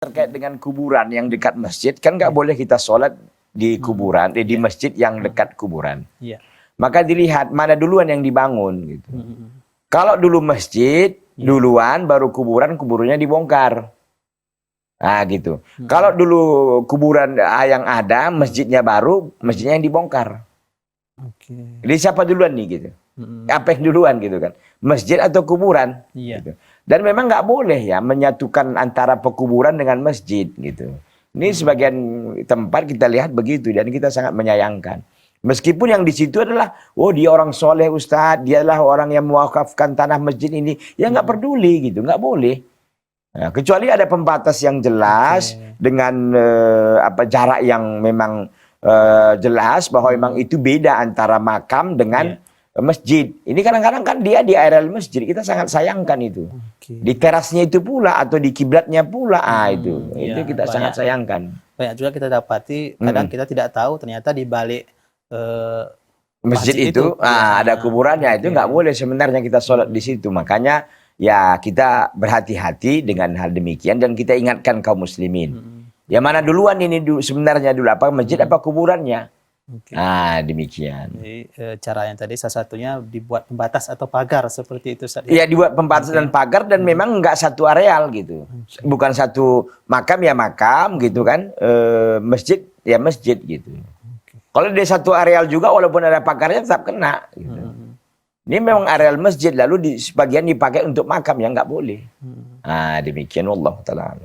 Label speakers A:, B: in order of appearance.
A: Terkait dengan kuburan yang dekat masjid, kan nggak boleh kita sholat di kuburan, di masjid yang dekat kuburan. Maka dilihat mana duluan yang dibangun gitu. Kalau dulu masjid duluan, baru kuburannya dibongkar. Nah gitu. Kalau dulu kuburan yang ada, masjidnya baru, masjidnya yang dibongkar. Jadi siapa duluan nih gitu? Apa yang duluan gitu kan? Masjid atau kuburan? Gitu. Dan memang nggak boleh ya menyatukan antara pekuburan dengan masjid gitu. Ini sebagian tempat kita lihat begitu dan kita sangat menyayangkan. Meskipun yang di situ adalah, oh dia orang soleh Ustadz, dialah orang yang mewakafkan tanah masjid ini, ya nggak peduli gitu, nggak boleh. Nah, kecuali ada pembatas yang jelas dengan jarak yang memang jelas bahwa memang itu beda antara makam dengan masjid. Ini kadang-kadang kan dia di areal masjid, kita sangat sayangkan itu. Di terasnya itu pula atau di kiblatnya pula, itu kita sangat sayangkan.
B: Banyak juga kita dapati, kadang kita tidak tahu ternyata di balik
A: masjid itu ada kuburannya. Itu nggak boleh sebenarnya kita sholat di situ. Makanya ya kita berhati-hati dengan hal demikian dan kita ingatkan kaum muslimin. Yang mana duluan ini sebenarnya dulu apa masjid apa kuburannya? Demikian.
B: Jadi cara yang tadi salah satunya dibuat pembatas atau pagar seperti itu.
A: Iya, dibuat pembatas dan pagar dan memang nggak satu areal gitu. Bukan satu makam ya makam gitu kan. Masjid ya masjid gitu. Kalau di satu areal juga walaupun ada pagarnya tetap kena gitu. Ini memang areal masjid lalu sebagian dipakai untuk makam ya nggak boleh. Demikian wallahu ta'ala.